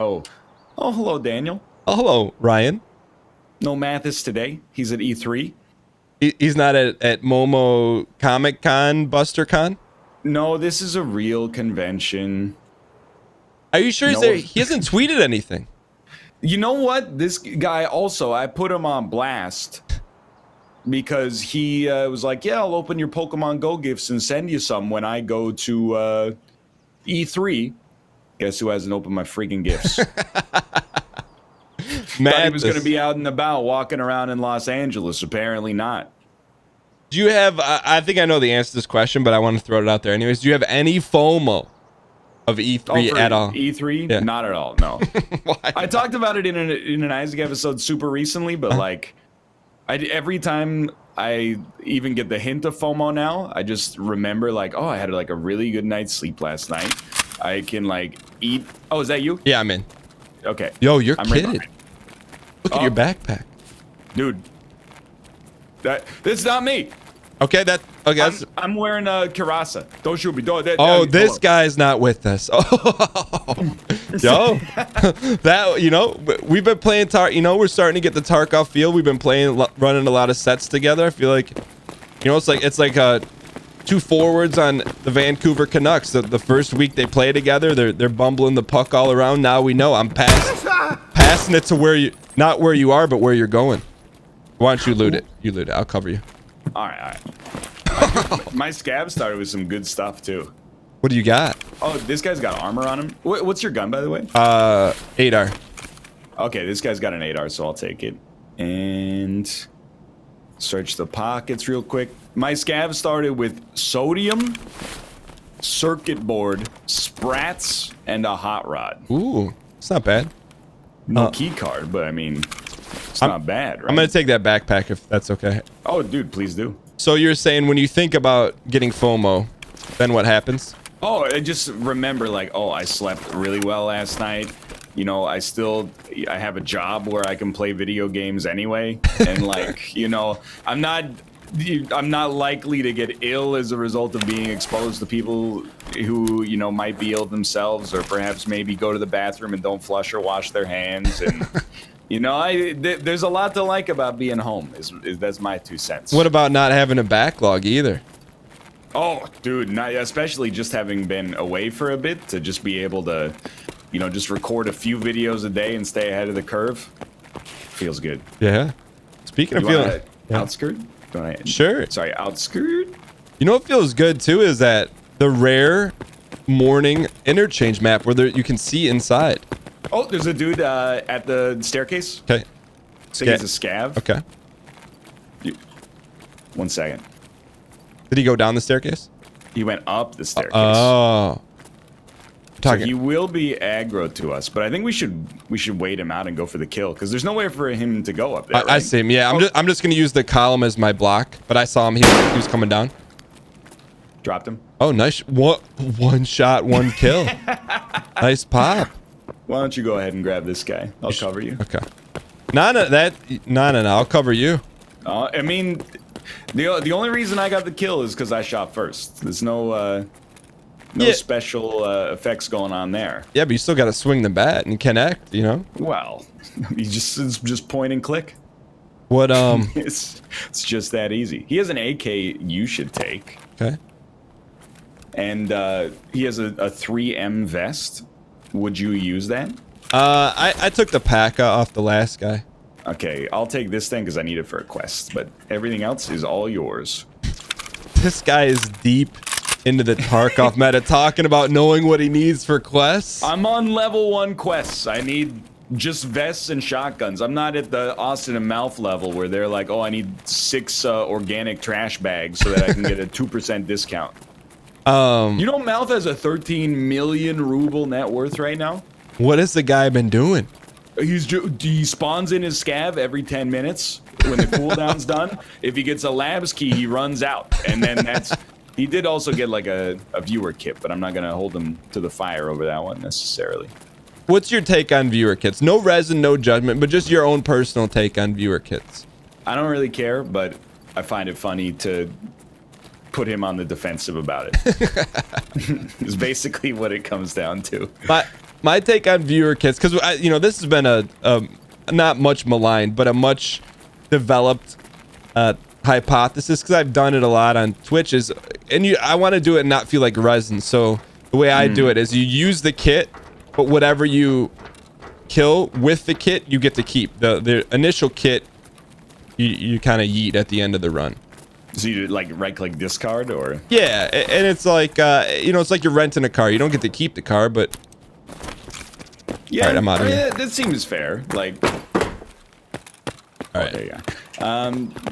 Oh, hello, Daniel. Oh, hello, Ryan. No Mathis today. He's at E3. He's not at Momo Comic Con, Buster Con? No, this is a real convention. Are you sure he's No. there? He hasn't tweeted anything. You know what? This guy also, I put him on blast because he was like, yeah, I'll open your Pokemon Go gifts and send you some when I go to E3. Guess who hasn't opened my freaking gifts? Thought he was going to be out and about walking around in Los Angeles. Apparently not. Do you have, I think I know the answer to this question, but I want to throw it out there anyways. Do you have any FOMO of E3 at all? E3? Yeah. Not at all, no. Why? I talked about it in an Isaac episode super recently, but like, every time I even get the hint of FOMO now, I just remember like, oh, I had like a really good night's sleep last night. I can like eat. Oh, is that you? Yeah, I'm in. Okay. Yo, you're I'm kidding. Look at your backpack. Dude. That's not me. Okay, I'm wearing a Kirasa. Don't shoot me. This guy's not with us. Oh, yo, we've been playing we're starting to get the Tarkov feel. We've been running a lot of sets together. I feel like, it's like two forwards on the Vancouver Canucks. The first week they play together, they're bumbling the puck all around. Now we know I'm passing it to not where you are, but where you're going. Why don't you loot it? You loot it. I'll cover you. All right. My scab started with some good stuff too. What do you got? Oh, this guy's got armor on him. What's your gun, by the way? 8R. Okay, this guy's got an 8R, so I'll take it. And search the pockets real quick. My scab started with sodium, circuit board, sprats, and a hot rod. Ooh, it's not bad. No key card, but I mean, it's not bad, right? I'm gonna take that backpack if that's okay. Oh, dude, please do. So you're saying when you think about getting FOMO, then what happens? Oh, I just remember like, oh, I slept really well last night. I have a job where I can play video games anyway. And like, I'm not likely to get ill as a result of being exposed to people who, might be ill themselves, or perhaps maybe go to the bathroom and don't flush or wash their hands. And, there's a lot to like about being home. That's my 2 cents. What about not having a backlog either? Oh, dude, especially just having been away for a bit, to just be able to, just record a few videos a day and stay ahead of the curve. Feels good. Yeah. Speaking of feeling... Outskirt? Sure. Sorry, outskirt? You know what feels good too is that the rare morning interchange map where you can see inside. Oh, there's a dude at the staircase. Okay. I think he's a scav. Okay. 1 second. Did he go down the staircase? He went up the staircase. Oh. So he will be aggro to us, but I think we should wait him out and go for the kill, because there's no way for him to go up there. I see him. Yeah, I'm just gonna use the column as my block, but I saw him. He was coming down. Dropped him. Oh, nice. What? One shot, one kill. Nice pop. Why don't you go ahead and grab this guy? I'll cover you. Okay. No. I'll cover you. I mean, the only reason I got the kill is because I shot first. There's no special effects going on there. Yeah, but you still got to swing the bat and connect, Well, it's just point and click. What, it's just that easy. He has an AK you should take. Okay. And he has a 3M vest. Would you use that? I took the P.A.K.A. off the last guy. Okay, I'll take this thing because I need it for a quest, but everything else is all yours. This guy is deep into the Tarkov meta, talking about knowing what he needs for quests. I'm on level 1 quests. I need just vests and shotguns. I'm not at the Austin and Mouth level where they're like, oh, I need 6 organic trash bags so that I can get a 2% discount. Mouth has a 13 million ruble net worth right now? What has the guy been doing? He spawns in his scav every 10 minutes when the cooldown's done. If he gets a labs key, he runs out. And then he did also get like a viewer kit, but I'm not going to hold him to the fire over that one necessarily. What's your take on viewer kits? No resin, no judgment, but just your own personal take on viewer kits. I don't really care, but I find it funny to put him on the defensive about it. Is basically what it comes down to. my take on viewer kits, because this has been a not much maligned, but a much developed hypothesis, because I've done it a lot on Twitch, is, and I want to do it and not feel like resin. So the way I do it is you use the kit, but whatever you kill with the kit, you get to keep. The initial kit, you kind of yeet at the end of the run. So you like right-click discard, or? Yeah, and it's like it's like you're renting a car. You don't get to keep the car, but Yeah, all right, I'm out of here. That seems fair. Like, all right, there you go.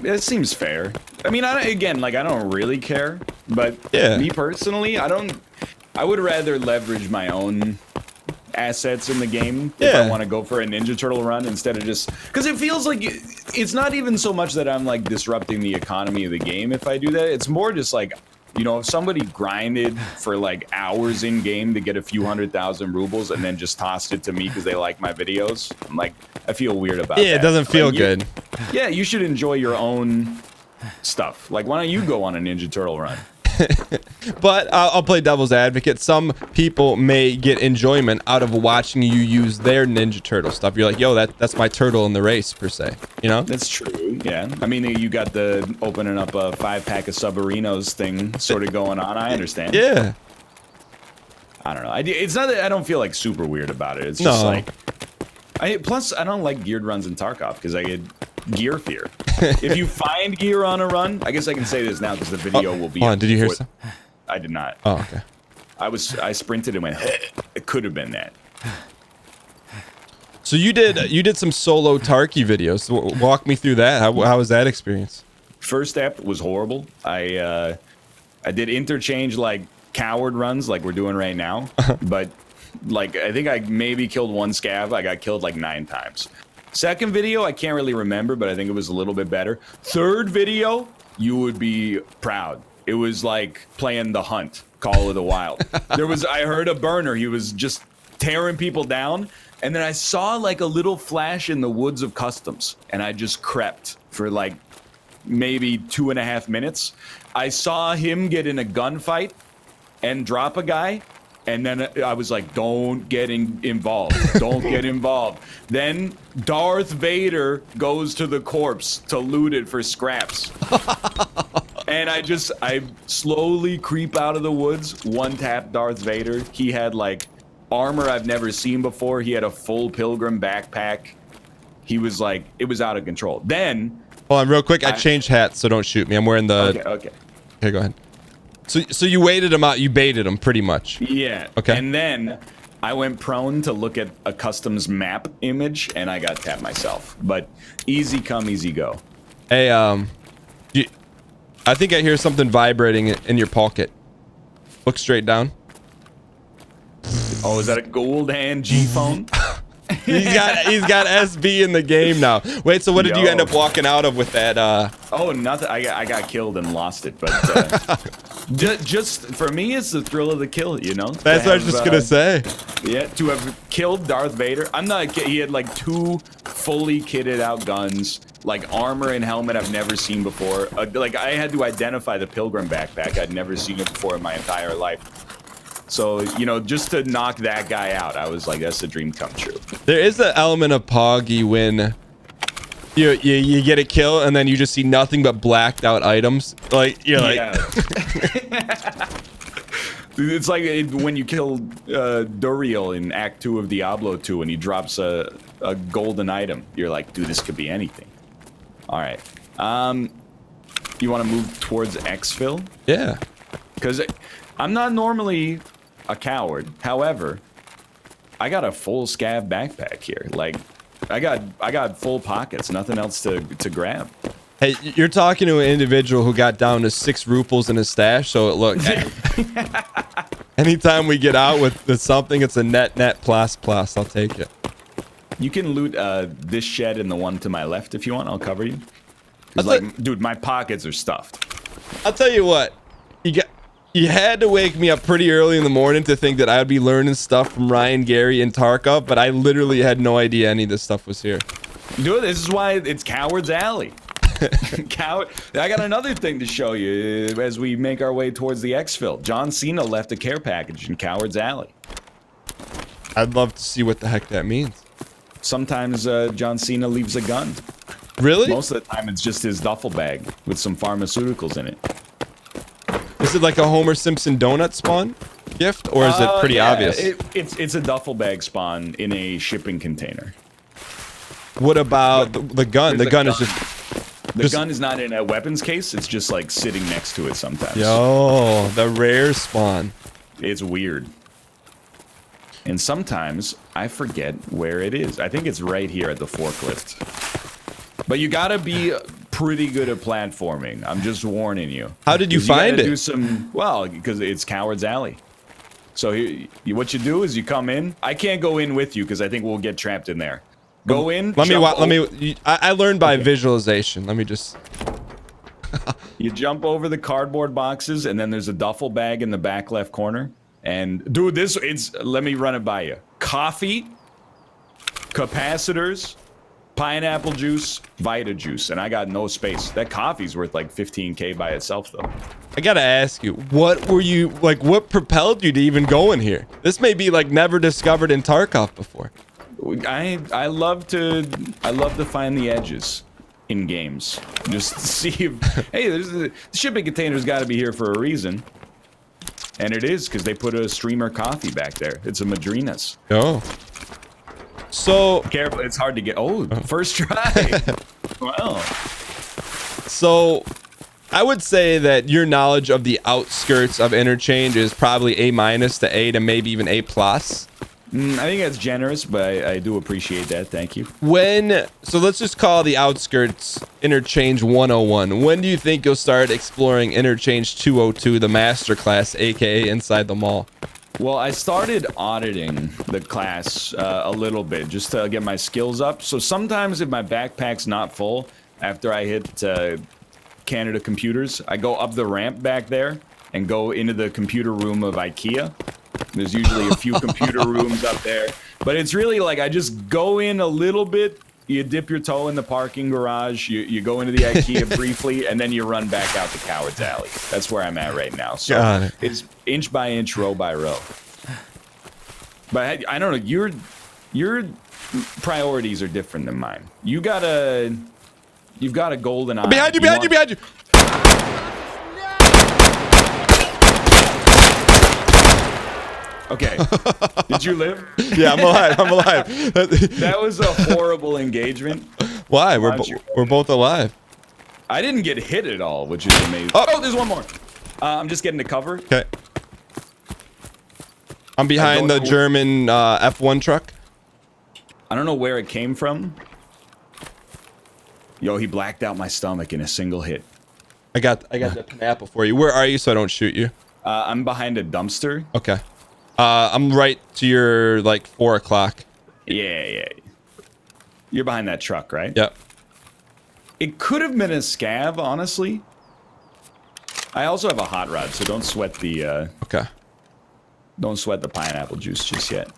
It seems fair. I mean, I don't really care, but me personally, I would rather leverage my own assets in the game if I want to go for a Ninja Turtle run instead of just, because it feels like it's not even so much that I'm like disrupting the economy of the game if I do that. It's more just like, if somebody grinded for like hours in game to get a few 100,000 rubles and then just tossed it to me because they like my videos, I'm like, I feel weird about that. Yeah, it doesn't feel good. Yeah, you should enjoy your own stuff. Like, why don't you go on a Ninja Turtle run? But I'll play devil's advocate. Some people may get enjoyment out of watching you use their Ninja Turtle stuff. You're like, yo, that's my turtle in the race, per se. That's true. Yeah. I mean, you got the opening up a 5-pack of Submarinos thing sort of going on. I understand. Yeah. I don't know. It's not that I don't feel like super weird about it. It's just like, plus I don't like geared runs in Tarkov because I get gear fear. If you find gear on a run, I guess I can say this now because the video will be. Did you hear something? I did not. Oh, okay. I sprinted and went. It could have been that. So you did some solo Tarky videos. So walk me through that. How was that experience? First step was horrible. I did interchange like coward runs like we're doing right now, but like I think I maybe killed one scav. I got killed like 9 times. Second video, I can't really remember, but I think it was a little bit better. Third video, you would be proud. It was like playing The Hunt, Call of the Wild. I heard a burner. He was just tearing people down. And then I saw like a little flash in the woods of customs. And I just crept for like maybe 2.5 minutes. I saw him get in a gunfight and drop a guy. And then I was like, don't get involved. Don't get involved. Then Darth Vader goes to the corpse to loot it for scraps. And I slowly creep out of the woods, one-tap Darth Vader. He had like armor I've never seen before. He had a full pilgrim backpack. He was like, it was out of control. Then... Hold on, real quick. I changed hats, so don't shoot me. I'm wearing the... Okay. Okay, go ahead. So you waited him out. You baited him pretty much. Yeah. Okay. And then I went prone to look at a customs map image, and I got tapped myself. But easy come, easy go. Hey, I think I hear something vibrating in your pocket. Look straight down. Oh, is that a gold hand G phone? He's got SB in the game now. Wait, so what did you end up walking out of with that? Oh, nothing. I got killed and lost it, but just for me, it's the thrill of the kill. That's what I was just gonna say. Yeah, to have killed Darth Vader. I'm not. He had like 2 fully kitted out guns, like armor and helmet I've never seen before. Like I had to identify the pilgrim backpack. I'd never seen it before in my entire life. So, just to knock that guy out, I was like, that's a dream come true. There is an element of Poggy when you get a kill and then you just see nothing but blacked out items. Like, you're like... Yeah. It's like when you kill Duriel in Act 2 of Diablo 2 and he drops a golden item. You're like, dude, this could be anything. All right. You want to move towards exfil? Yeah. Because I'm not normally a coward. However, I got a full scav backpack here. Like, I got full pockets. Nothing else to grab. Hey, you're talking to an individual who got down to 6 ruples in his stash. So look, anytime we get out with something, it's a net plus. I'll take it. You can loot this shed and the one to my left if you want. I'll cover you. Dude, my pockets are stuffed. I'll tell you what. You had to wake me up pretty early in the morning to think that I'd be learning stuff from Ryan, Gary, and Tarkov, but I literally had no idea any of this stuff was here. Dude, this is why it's Coward's Alley. Coward. I got another thing to show you as we make our way towards the exfil. John Cena left a care package in Coward's Alley. I'd love to see what the heck that means. Sometimes John Cena leaves a gun. Really? Most of the time, it's just his duffel bag with some pharmaceuticals in it. Is it like a Homer Simpson donut spawn gift, or is it pretty yeah, obvious? It's a duffel bag spawn in a shipping container. What about the gun? The gun is just... The gun is not in a weapons case. It's just like sitting next to it sometimes. Yo, the rare spawn. It's weird. And sometimes I forget where it is. I think it's right here at the forklift. But you gotta be pretty good at platforming. I'm just warning you. How did you find it? Do some, well, because it's Coward's Alley. So what you do is you come in. I can't go in with you because I think we'll get trapped in there. Go in. I learned by visualization. Let me just. You jump over the cardboard boxes, and then there's a duffel bag in the back left corner. And dude, let me run it by you. Coffee, capacitors, pineapple juice, Vita juice, and I got no space. That coffee's worth like 15K by itself, though. I gotta ask you, what propelled you to even go in here? This may be like never discovered in Tarkov before. I love to find the edges in games. Just to see if, hey, the shipping container's got to be here for a reason. And it is, because they put a streamer coffee back there. It's a Madrinas. Oh. So... Careful, it's hard to get... Oh, first try. Wow. So, I would say that your knowledge of the outskirts of Interchange is probably A- to A to maybe even A+. I think that's generous, but I do appreciate that. Thank you. So let's just call the outskirts Interchange 101. When do you think you'll start exploring Interchange 202, the masterclass, aka inside the mall? Well, I started auditing the class a little bit just to get my skills up. So sometimes if my backpack's not full, after I hit Canada Computers, I go up the ramp back there and go into the computer room of IKEA. There's usually a few computer rooms up there, but it's really like I just go in a little bit, you dip your toe in the parking garage, you go into the IKEA briefly, and then you run back out to Coward's Alley. That's where I'm at right now. So it's inch by inch, row by row. But I don't know, your priorities are different than mine. You've got a golden eye. Behind you! Okay. Did you live? Yeah, I'm alive. That was a horrible engagement. Why? We're both alive. I didn't get hit at all, which is amazing. Oh, there's one more. I'm just getting to cover. Okay. I'm behind the German F1 truck. I don't know where it came from. Yo, he blacked out my stomach in a single hit. I got the pineapple for you. Where are you so I don't shoot you? I'm behind a dumpster. Okay. I'm right to your, like, 4 o'clock. Yeah. You're behind that truck, right? Yep. It could have been a scav, honestly. I also have a hot rod, so don't sweat the, Okay. Don't sweat the pineapple juice just yet.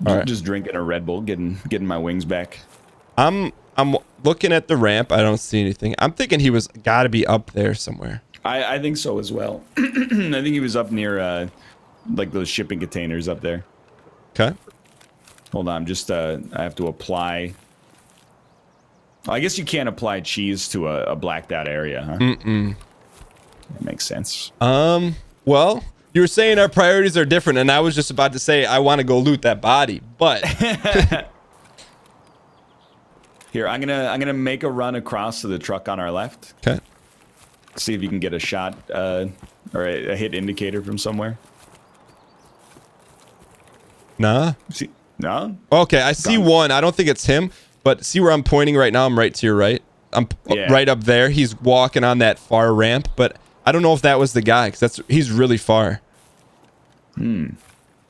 All right. Just drinking a Red Bull, getting my wings back. I'm looking at the ramp. I don't see anything. I'm thinking he was got to be up there somewhere. I think so as well. I think he was up near, like those shipping containers up there. Okay. Hold on, just I have to apply. Well, I guess you can't apply cheese to a blacked out area, huh? That makes sense. Well, you were saying our priorities are different, and I was just about to say I want to go loot that body, but here I'm gonna make a run across to the truck on our left. Okay. See if you can get a shot or a hit indicator from somewhere. Nah. See? No? Okay, I see one. I don't think it's him, but see where I'm pointing right now? I'm right to your right. I'm right up there. He's walking on that far ramp, but I don't know if that was the guy because he's really far.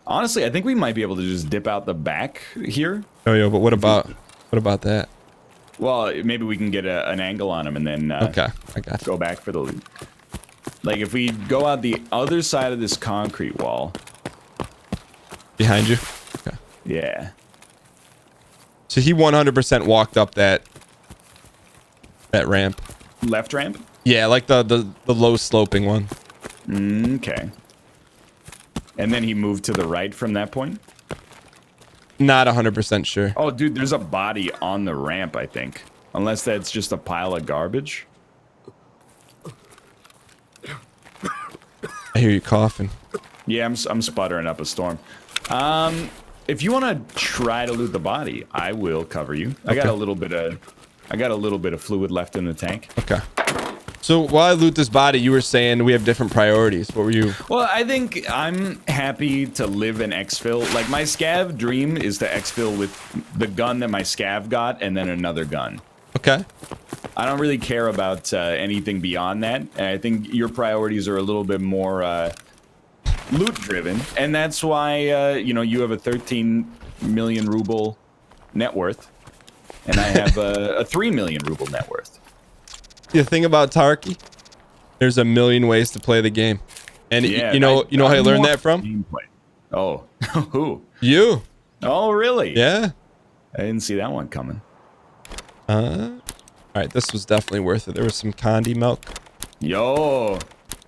Honestly, I think we might be able to just dip out the back here. Oh, but what about that? Well, maybe we can get an angle on him and then okay, I got you. Go back for the loot. Like if we go out the other side of this concrete wall. Behind you? Okay. Yeah. So he 100% walked up that ramp. Left ramp? Yeah, like the low sloping one. Okay. And then he moved to the right from that point? Not 100% sure. Oh, dude, there's a body on the ramp, I think. Unless that's just a pile of garbage. I hear you coughing. Yeah, I'm sputtering up a storm. If you want to try to loot the body, I will cover you. I got a little bit of fluid left in the tank. Okay. So while I loot this body, you were saying we have different priorities. What were you? Well, I think I'm happy to live in exfil. Like, my scav dream is to exfil with the gun that my scav got and then another gun. Okay. I don't really care about anything beyond that. And I think your priorities are a little bit more loot driven. And that's why, you know, you have a 13 million ruble net worth. And I have a 3 million ruble net worth. The thing about Tarky, there's a million ways to play the game. And Yeah, you know how I learned that from? Gameplay. Oh, who? You. Oh, really? Yeah. I didn't see that one coming. All right, this was definitely worth it. There was some Condi milk. Yo,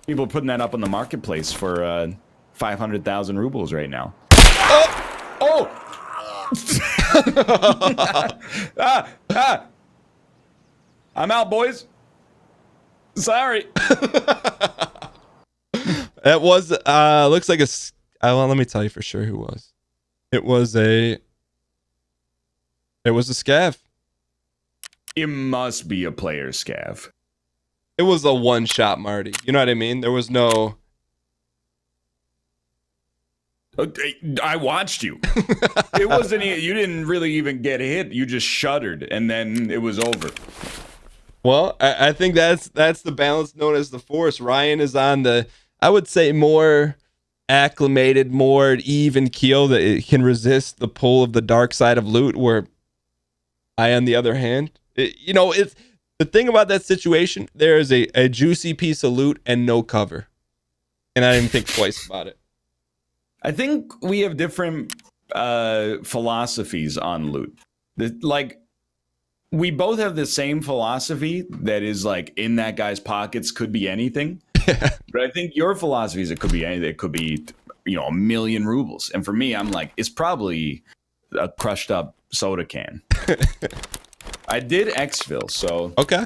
people putting that up on the marketplace for 500,000 rubles right now. Oh! I'm out, boys. Sorry. It was looks like a well, let me tell you for sure who was. It was a scav. It must be a player scav. It was a one shot Marty. You know what I mean? There was no I watched you. It wasn't. You didn't really even get hit. You just shuddered, and then it was over. Well, I think that's the balance known as the Force. Ryan is on the, I would say, more acclimated, more even keel that it can resist the pull of the dark side of loot, where I, on the other hand, it's the thing about that situation. There is a juicy piece of loot and no cover, and I didn't think twice about it. I think we have different philosophies on loot. Like, we both have the same philosophy that is like, in that guy's pockets could be anything. But I think your philosophy is it could be anything. It could be, you know, 1 million rubles. And for me, I'm like, it's probably a crushed up soda can. I did exfil, so Okay.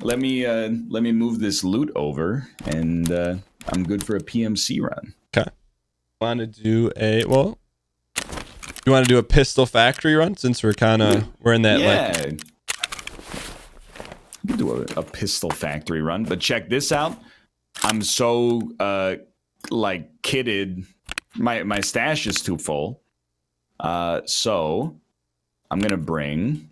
let me move this loot over, and I'm good for a PMC run. Okay. Want to do you want to do a pistol factory run since we're in that like. We can do a pistol factory run, but check this out. I'm so like kitted. My stash is too full. So I'm gonna bring.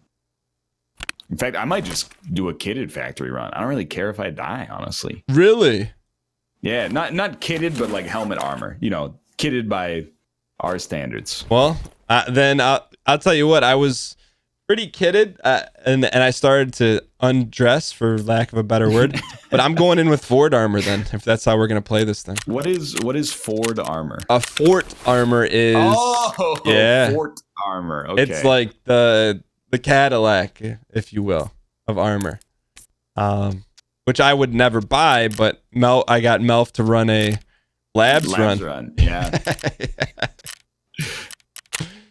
In fact, I might just do a kitted factory run. I don't really care if I die, honestly. Really? Yeah, not kitted, but like helmet armor. You know, kitted by our standards. Well, then I'll tell you what. I was pretty kitted, and I started to undress, for lack of a better word. But I'm going in with Ford armor then, if that's how we're gonna play this thing. What is Ford armor? A fort armor is Fort armor. Okay. It's like the Cadillac, if you will, of armor. Which I would never buy, but I got Melf to run a labs run. Yeah.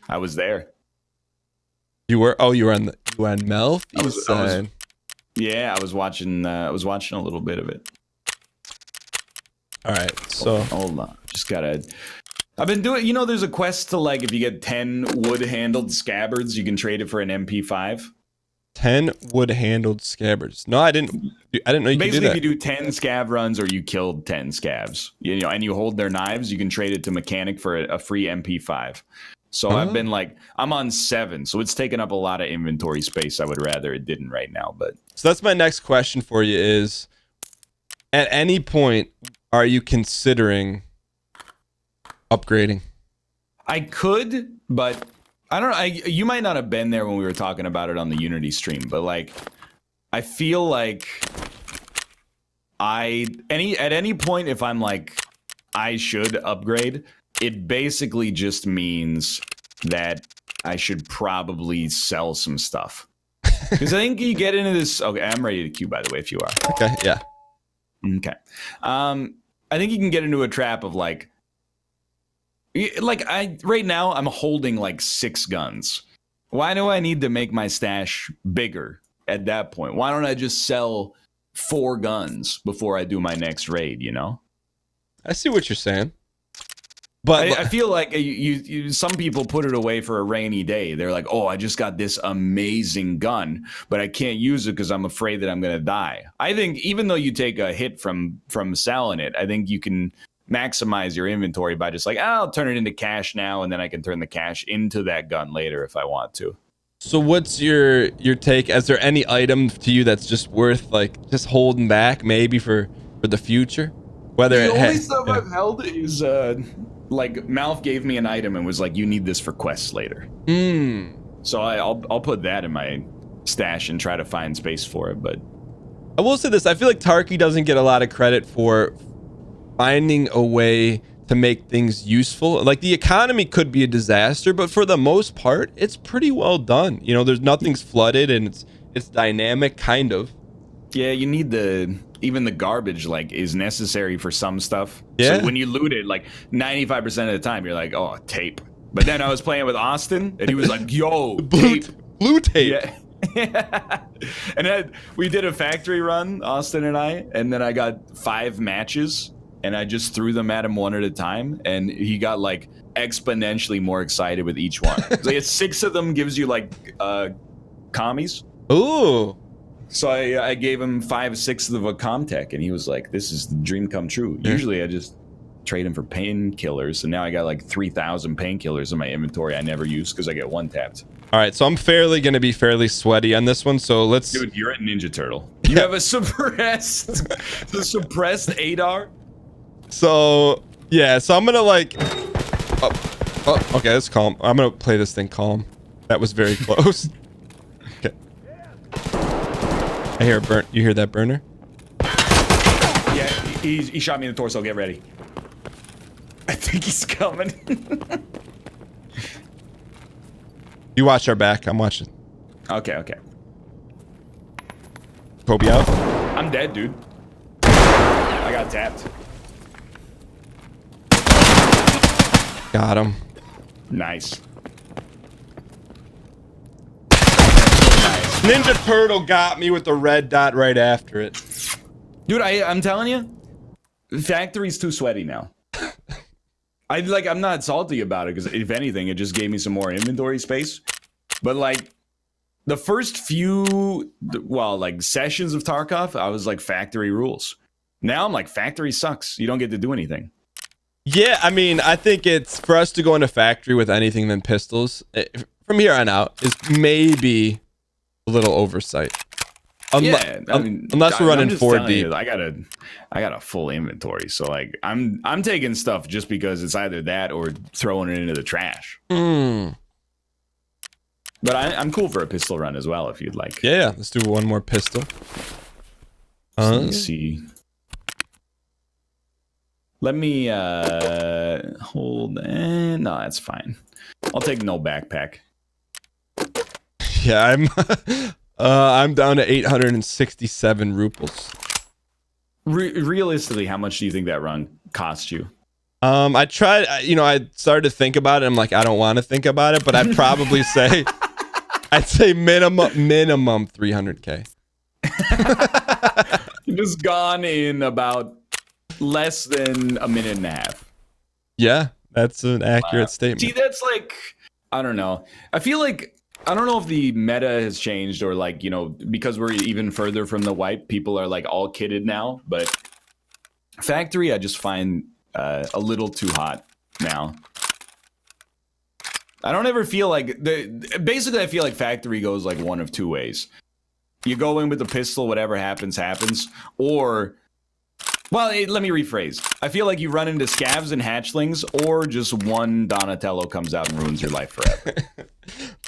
I was there. You were on Melf? I was watching a little bit of it. All right, so hold on. I've been doing, you know, there's a quest to, like, if you get 10 wood-handled scabbards, you can trade it for an MP5. 10 wood-handled scabbards. No, I didn't know you could do that. Basically, if you do 10 scav runs or you killed 10 scavs, you know, and you hold their knives, you can trade it to mechanic for a free MP5. So I've been like, I'm on 7, so it's taken up a lot of inventory space. I would rather it didn't right now, but. So that's my next question for you is, at any point, are you considering upgrading? I could, but I don't know. You might not have been there when we were talking about it on the Unity stream, but like, I feel like at any point, if I'm like, I should upgrade, it basically just means that I should probably sell some stuff. Because I think you get into this. Okay, I'm ready to queue, by the way, if you are. Okay, yeah. Okay. I think you can get into a trap of like, Like right now I'm holding like 6 guns. Why do I need to make my stash bigger at that point? Why don't I just sell 4 guns before I do my next raid, you know? I see what you're saying. But I feel like some people put it away for a rainy day. They're like, oh, I just got this amazing gun, but I can't use it because I'm afraid that I'm going to die. I think even though you take a hit from selling it, I think you can maximize your inventory by just like, I'll turn it into cash now, and then I can turn the cash into that gun later if I want to. So what's your take? Is there any item to you that's just worth like just holding back maybe for the future? Whether the only stuff I've held is like Malf gave me an item and was like, you need this for quests later. So I'll put that in my stash and try to find space for it. But I will say this, I feel like Tarky doesn't get a lot of credit for finding a way to make things useful. Like the economy could be a disaster, but for the most part, it's pretty well done. You know, there's nothing's flooded and it's dynamic kind of. Yeah, you need even the garbage like is necessary for some stuff. Yeah. So when you loot it, like 95% of the time, you're like, oh, tape. But then I was playing with Austin, and he was like, yo, tape. Blue tape. Yeah. And then we did a factory run, Austin and I, and then I got 5 matches, and I just threw them at him one at a time, and he got like exponentially more excited with each one. So it's 6 of them gives you like commies. Ooh. So I gave him 5/6 of a Comtech, and he was like, this is the dream come true. Yeah. Usually I just trade him for painkillers, and now I got like 3,000 painkillers in my inventory I never use because I get one tapped. All right, so I'm going to be fairly sweaty on this one, so let's... Dude, you're a Ninja Turtle. You have a suppressed 8R? So, yeah, so I'm going to like... Oh, okay, that's calm. I'm going to play this thing calm. That was very close. Okay. I hear a burn. You hear that burner? Yeah, he shot me in the torso. Get ready. I think he's coming. You watch our back. I'm watching. Okay. Kobe out. I'm dead, dude. I got tapped. Got him. Nice. Ninja Turtle got me with the red dot right after it. Dude, I'm telling you, factory's too sweaty now. I'm not salty about it because if anything, it just gave me some more inventory space. But like the first few, sessions of Tarkov, I was like factory rules. Now I'm like factory sucks. You don't get to do anything. Yeah, I mean, I think it's for us to go into factory with anything than pistols from here on out is maybe a little oversight. Unless we're running 4 deep. I got a full inventory, so like I'm taking stuff just because it's either that or throwing it into the trash. But I'm cool for a pistol run as well if you'd like. Yeah, let's do one more pistol. Let me see. Let me hold. No, that's fine. I'll take no backpack. Yeah, I'm down to 867 ruples. Realistically, how much do you think that run cost you? I tried, I started to think about it. I'm like, I don't want to think about it, but I'd probably say, minimum 300K. Just gone in about less than a minute and a half. Yeah, that's an accurate statement. See, that's like, I don't know. I feel like, I don't know if the meta has changed or like, because we're even further from the wipe, people are like all kitted now. But factory, I just find a little too hot now. I don't ever feel like, basically I feel like factory goes like one of 2 ways. You go in with the pistol, whatever happens, or... Well, let me rephrase. I feel like you run into scavs and hatchlings, or just one Donatello comes out and ruins your life forever.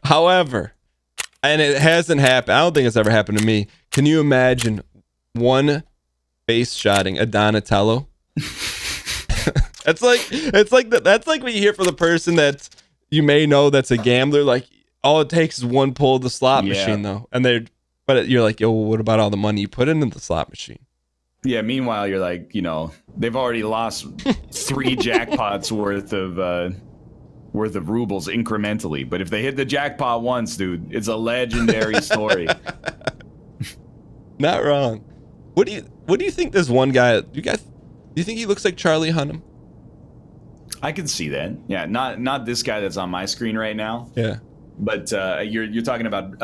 However, and it hasn't happened. I don't think it's ever happened to me. Can you imagine one base shotting a Donatello? That's like what you hear from the person that you may know that's a gambler. Like all it takes is one pull of the slot machine, though, and but you're like, yo, what about all the money you put into the slot machine? Yeah, meanwhile, you're like, they've already lost 3 jackpots worth of rubles incrementally. But if they hit the jackpot once, dude, it's a legendary story. Not wrong. What do you think this one guy, do you think he looks like Charlie Hunnam? I can see that. Yeah, not this guy that's on my screen right now. Yeah. But you're talking about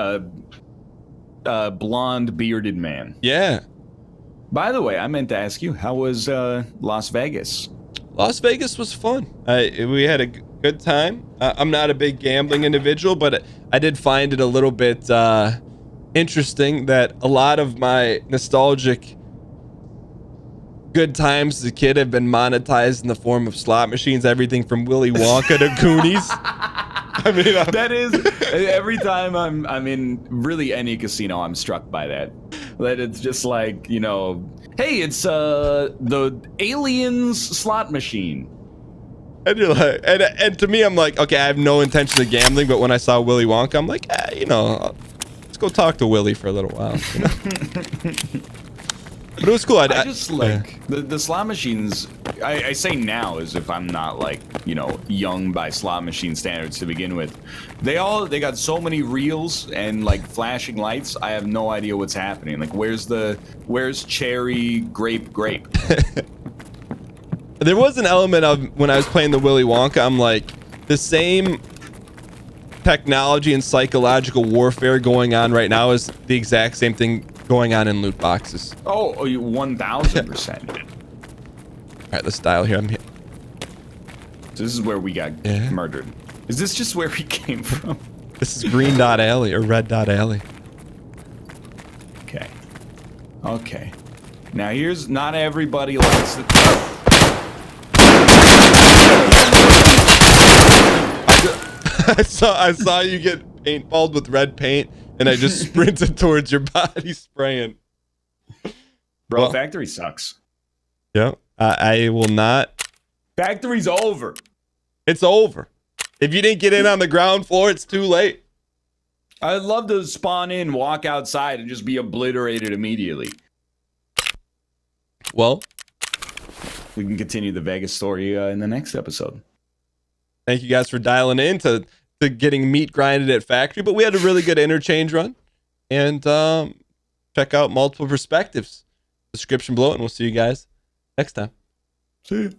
blonde bearded man. Yeah. By the way, I meant to ask you, how was Las Vegas? Las Vegas was fun. We had a good time. I'm not a big gambling individual, but I did find it a little bit interesting that a lot of my nostalgic good times as a kid have been monetized in the form of slot machines. Everything from Willy Wonka to Goonies. I mean, that is every time I'm in really any casino, I'm struck by that. That it's just like, hey, it's the Aliens slot machine. And you're like, and to me, I'm like, okay, I have no intention of gambling, but when I saw Willy Wonka, I'm like, let's go talk to Willy for a little while. But it was cool. I just like the slot machines. I say now as if I'm not like, young by slot machine standards to begin with. They got so many reels and like flashing lights. I have no idea what's happening. Like, where's cherry, grape? There was an element of when I was playing the Willy Wonka, I'm like, the same technology and psychological warfare going on right now is the exact same thing going on in loot boxes. Oh, 1,000%. All right, let's dial here. So this is where we got murdered. Is this just where we came from? This is Green Dot Alley or Red Dot Alley. Okay. Now here's not everybody likes the. I saw you get paintballed with red paint, and I just sprinted towards your body spraying. Bro, factory sucks. Yeah, I will not. Factory's over. It's over. If you didn't get in on the ground floor, it's too late. I'd love to spawn in, walk outside, and just be obliterated immediately. Well, we can continue the Vegas story in the next episode. Thank you guys for dialing in to getting meat grinded at factory, but we had a really good interchange run. And check out multiple perspectives. Description below, and we'll see you guys next time. See you.